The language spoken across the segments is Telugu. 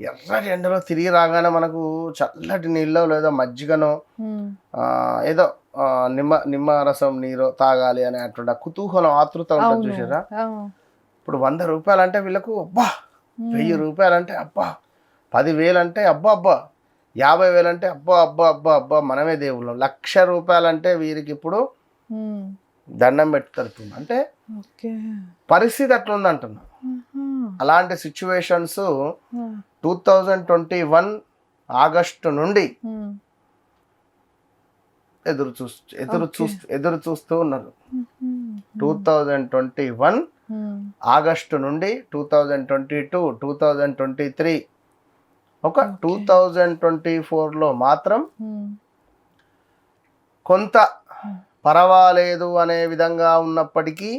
ఎర్రటి ఎండలో తిరిగి రాగానే మనకు చల్లటి నీళ్ళో లేదా మజ్జిగనో ఏదో నిమ్మ రసం నీరు తాగాలి అనేటువంటి కుతూహలం ఆతృత ఉంటుంది చూసారా. ఇప్పుడు 100 రూపాయలు అంటే వీళ్ళకు అబ్బా, 1000 రూపాయలు అంటే అబ్బా, 10,000 అంటే అబ్బా అబ్బా, 50,000 అంటే అబ్బా అబ్బా అబ్బా అబ్బా మనమే దేవుళ్ళం, 1,00,000 రూపాయలు అంటే వీరికి ఇప్పుడు దండం పెట్టుతారు. అంటే పరిస్థితి అట్లా ఉంది అంటున్నా. అలాంటి సిచ్యువేషన్స్ 2021 ఆగస్టు నుండి ఎదురు చూస్తూ ఉన్నారు. 2021 ఆగస్టు నుండి 2022, 2023 ఒక 2024లో మాత్రం కొంత పర్వాలేదు అనే విధంగా ఉన్నప్పటికీ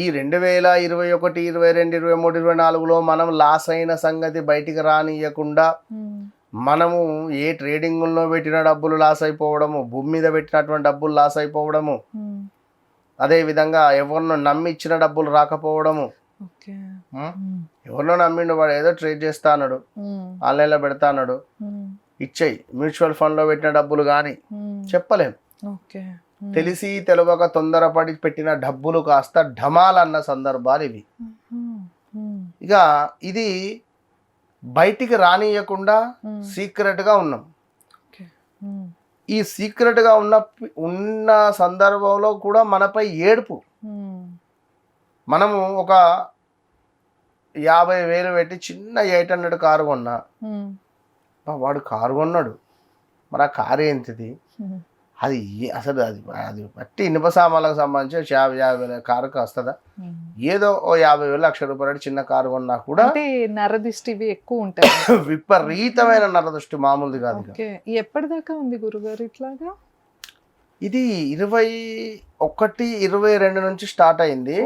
ఈ 2021, 22, 23, 24లో మనం లాస్ అయిన సంగతి బయటికి రానియకుండా మనము ఏ ట్రేడింగ్లో పెట్టిన డబ్బులు లాస్ అయిపోవడము, భూమి మీద పెట్టినటువంటి డబ్బులు లాస్ అయిపోవడము, అదేవిధంగా ఎవరినో నమ్మి ఇచ్చిన డబ్బులు రాకపోవడము. ఎవరినో నమ్మిండు, వాడు ఏదో ట్రేడ్ చేస్తా అన్నాడు, ఆన్లైన్లో పెడతా అన్నాడు, ఇచ్చేయి మ్యూచువల్ ఫండ్లో పెట్టిన డబ్బులు కానీ చెప్పలేము. తెలిసి తెలియక తొందరపడి పెట్టిన డబ్బులు కాస్త ఢమాలన్న సందర్భాలు ఇవి. ఇక ఇది బయటికి రానియకుండా సీక్రెట్గా ఉన్నాం. ఈ సీక్రెట్గా ఉన్న సందర్భంలో కూడా మనపై ఏడుపు. మనము ఒక 50,000 పెట్టి చిన్న 800 కారు కొన్నా, వాడు కారు కొన్నాడు, మరి ఆ కారు ఏంటిది, అది అసలు అది బట్టి ఇనుప సామాన్లకు సంబంధించి 50,000 కారుకి వస్తుందా? ఏదో ఓ 50,000, 1,00,000 రూపాయలు చిన్న కారు కొన్నా కూడా నరదృష్టి ఎక్కువ ఉంటాయి. విపరీతమైన నరదృష్టి మామూలుది కాదు. ఎప్పటిదాకా ఉంది గురుగారు ఇట్లాగా? ఇది 21, 22 నుంచి స్టార్ట్ అయింది.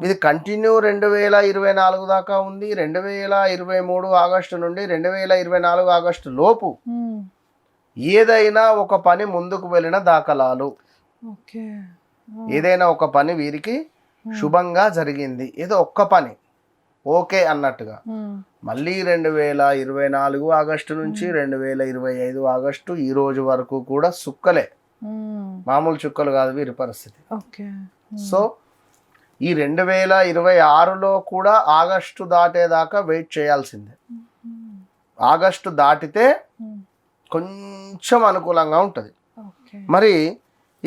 ఇది కంటిన్యూ 2024 దాకా ఉంది. 2023 ఆగస్టు నుండి 2024 ఆగస్టు లోపు ఏదైనా ఒక పని ముందుకు వెళ్ళిన దాఖలాలు, ఏదైనా ఒక పని వీరికి శుభంగా జరిగింది, ఏదో ఒక్క పని ఓకే అన్నట్టుగా. మళ్ళీ 2024 ఆగస్టు నుంచి 2025 ఆగస్టు ఈ రోజు వరకు కూడా సుక్కలే, మామూలు చుక్కలు కాదు వీరి పరిస్థితి. సో ఈ 2026లో కూడా ఆగస్టు దాటేదాకా వెయిట్ చేయాల్సిందే. ఆగస్టు దాటితే కొంచెం అనుకూలంగా ఉంటుంది. మరి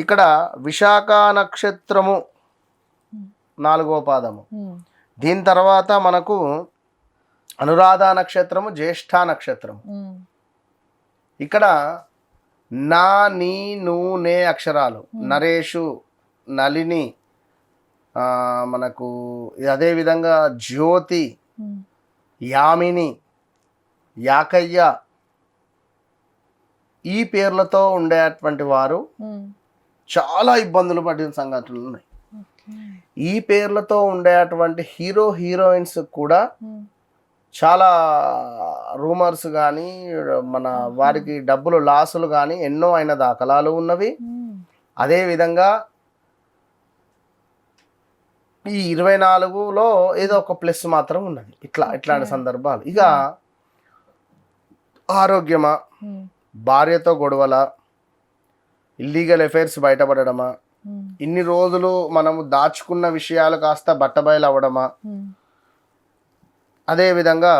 ఇక్కడ విశాఖ నక్షత్రము 4వ పాదము, దీని తర్వాత మనకు అనురాధ నక్షత్రము, జ్యేష్ఠ నక్షత్రము. ఇక్కడ నా, నీ, ను, నే అక్షరాలు, నరేషు, నలిని, మనకు అదేవిధంగా జ్యోతి, యామిని, యాకయ్య, ఈ పేర్లతో ఉండేటువంటి వారు చాలా ఇబ్బందులు పడిన సంఘటనలు ఉన్నాయి. ఈ పేర్లతో ఉండేటువంటి హీరోయిన్స్ కూడా చాలా రూమర్స్ కానీ మన వారికి డబ్బులు లాసులు కానీ ఎన్నో అయిన దాఖలాలు ఉన్నవి. అదేవిధంగా ఈ 24లో ఏదో ఒక ప్లస్ మాత్రం ఉన్నది. ఇట్లాంటి సందర్భాలు. ఇక ఆరోగ్యమా, భార్యతో గొడవల, ఇల్లీగల్ అఫైర్స్ బయటపడడమా, ఇన్ని రోజులు మనము దాచుకున్న విషయాలు కాస్త బట్టబయలు అవ్వడమా, అదేవిధంగా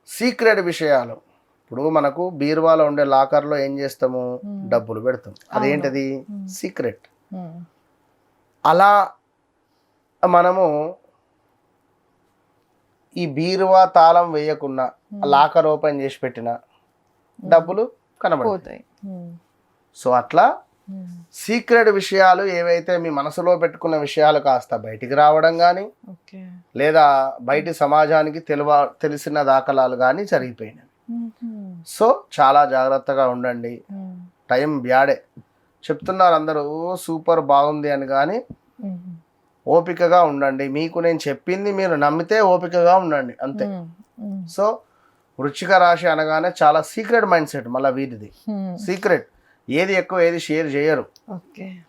సీక్రెట్ విషయాలు. ఇప్పుడు మనకు బీరువాలో ఉండే లాకర్లో ఏం చేస్తాము, డబ్బులు పెడతాం, అదేంటది సీక్రెట్. అలా మనము ఈ బీరువా తాళం వేయకుండా లాకర్ ఓపెన్ చేసి పెట్టిన డబ్బులు కనబడతాయి. సో అట్లా సీక్రెట్ విషయాలు ఏవైతే మీ మనసులో పెట్టుకున్న విషయాలు కాస్త బయటికి రావడం కానీ లేదా బయటి సమాజానికి తెలిసిన దాఖలాలు కానీ జరిగిపోయినవి. సో చాలా జాగ్రత్తగా ఉండండి. టైం బ్యాడే చెప్తున్నారు అందరూ, సూపర్ బాగుంది అని, కానీ ఓపికగా ఉండండి. మీకు నేను చెప్పింది మీరు నమ్మితే ఓపికగా ఉండండి అంతే. సో వృశ్చిక రాశి అనగానే చాలా సీక్రెట్ మైండ్ సెట్. మళ్ళీ వీరిది సీక్రెట్, ఏది ఎక్కువ ఏది షేర్ చేయరు,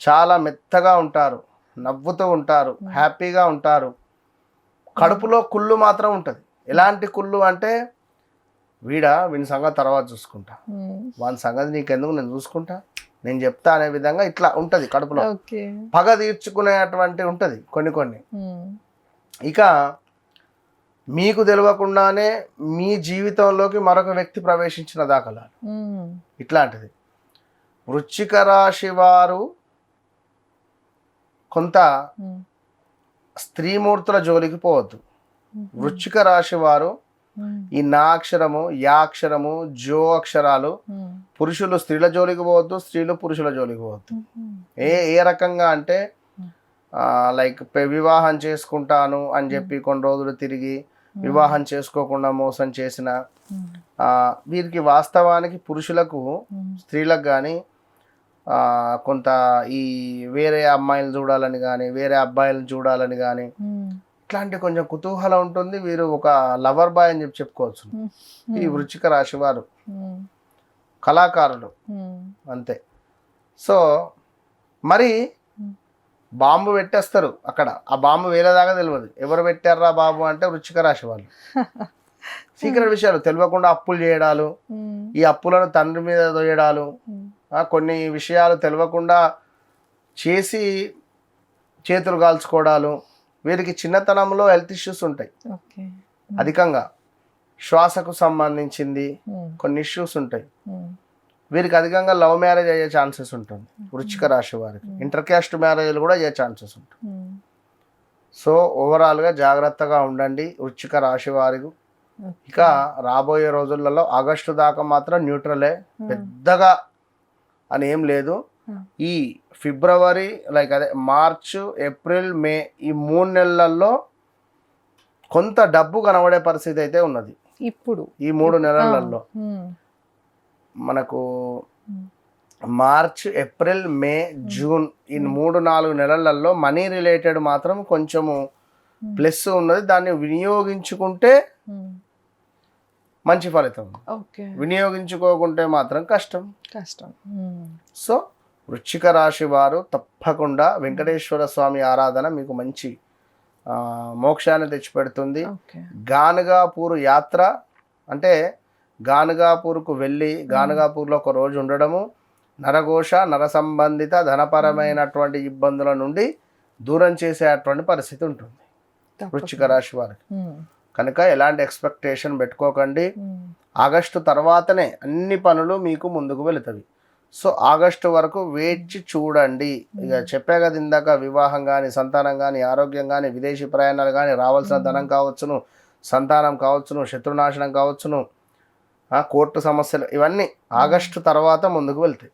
చాలా మెత్తగా ఉంటారు, నవ్వుతూ ఉంటారు, హ్యాపీగా ఉంటారు. కడుపులో కుళ్ళు మాత్రం ఉంటుంది ఎలాంటి కుళ్ళు అంటే వీని సంగతి తర్వాత చూసుకుంటా, వాని సంగతి నీకెందుకు, నేను చూసుకుంటా, నేను చెప్తా అనే విధంగా ఇట్లా ఉంటుంది కడుపులో. ఓకే. పగ తీర్చుకునేటువంటి ఉంటుంది కొన్ని. ఇక మీకు తెలియకుండానే మీ జీవితంలోకి మరొక వ్యక్తి ప్రవేశించిన దాఖలాలు ఇట్లాంటిది. వృశ్చిక రాశి వారు కొంత స్త్రీమూర్తుల జోలికి పోవద్దు. వృశ్చిక రాశి వారు ఈ నా అక్షరము, యా అక్షరము, జో అక్షరాలు పురుషులు స్త్రీల జోలికి పోవద్దు, స్త్రీలు పురుషుల జోలికి పోవద్దు. ఏ రకంగా అంటే లైక్ వివాహం చేసుకుంటాను అని చెప్పి కొన్ని రోజులు తిరిగి వివాహం చేసుకోకుండా మోసం చేసిన వీరికి వాస్తవానికి పురుషులకు స్త్రీలకు కానీ కొంత ఈ వేరే అమ్మాయిలు చూడాలని కానీ వేరే అబ్బాయిలను చూడాలని కానీ ఇట్లాంటి కొంచెం కుతూహలం ఉంటుంది. వీరు ఒక లవర్ బాయ్ అని చెప్పుకోవచ్చు. ఈ వృశ్చిక రాశి వారు కళాకారులు అంతే. సో మరి బాంబు పెట్టేస్తారు అక్కడ, ఆ బాంబు వేరేదాకా తెలియదు. ఎవరు పెట్టారా బాబు అంటే వృశ్చిక రాశి వాళ్ళు. సీక్రెట్ విషయాలు తెలియకుండా అప్పులు చేయడాలు, ఈ అప్పులను తండ్రి మీద దొయ్యడాలు, కొన్ని విషయాలు తెలియకుండా చేసి చేతులు కాల్చుకోవడాలు. వీరికి చిన్నతనంలో హెల్త్ ఇష్యూస్ ఉంటాయి అధికంగా, శ్వాసకు సంబంధించింది కొన్ని ఇష్యూస్ ఉంటాయి. వీరికి అధికంగా లవ్ మ్యారేజ్ అయ్యే ఛాన్సెస్ ఉంటుంది. వృశ్చిక రాశి వారికి ఇంటర్ క్యాస్ట్ మ్యారేజ్లు కూడా అయ్యే ఛాన్సెస్ ఉంటాయి. సో ఓవరాల్గా జాగ్రత్తగా ఉండండి వృశ్చిక రాశి వారికి. ఇక రాబోయే రోజులలో ఆగస్టు దాకా మాత్రం న్యూట్రలే, పెద్దగా అని ఏం లేదు. ఈ ఫిబ్రవరి లైక్ అదే మార్చ్, ఏప్రిల్, మే ఈ 3 నెలల్లో కొంత డబ్బు కనబడే పరిస్థితి అయితే ఉన్నది. ఇప్పుడు ఈ 3 నెలలలో మనకు మార్చ్, ఏప్రిల్, మే, జూన్ ఈ 3-4 నెలలలో మనీ రిలేటెడ్ మాత్రం కొంచెము ప్లస్ ఉన్నది. దాన్ని వినియోగించుకుంటే మంచి ఫలితం, వినియోగించుకోకుంటే మాత్రం కష్టం. సో వృశ్చిక రాశి వారు తప్పకుండా వెంకటేశ్వర స్వామి ఆరాధన మీకు మంచి మోక్షాన్ని తెచ్చిపెడుతుంది. గానగాపూర్ యాత్ర అంటే గానగాపూర్కు వెళ్ళి గానగాపూర్లో ఒక రోజు ఉండడము నరఘోష, నర సంబంధిత ధనపరమైనటువంటి ఇబ్బందుల నుండి దూరం చేసేటువంటి పరిస్థితి ఉంటుంది వృశ్చిక రాశి వారికి. కనుక ఎలాంటి ఎక్స్పెక్టేషన్ పెట్టుకోకండి. ఆగస్టు తర్వాతనే అన్ని పనులు మీకు ముందుకు వెళుతుంది. సో ఆగస్టు వరకు వేచి చూడండి. ఇక చెప్పే కదా ఇందాక, వివాహం కానీ, సంతానం కానీ, ఆరోగ్యం కానీ, విదేశీ ప్రయాణాలు కానీ, రావాల్సిన ధనం కావచ్చును, సంతానం కావచ్చును, శత్రునాశనం కావచ్చును, కోర్టు సమస్యలు, ఇవన్నీ ఆగస్టు తర్వాత ముందుకు వెళ్తాయి.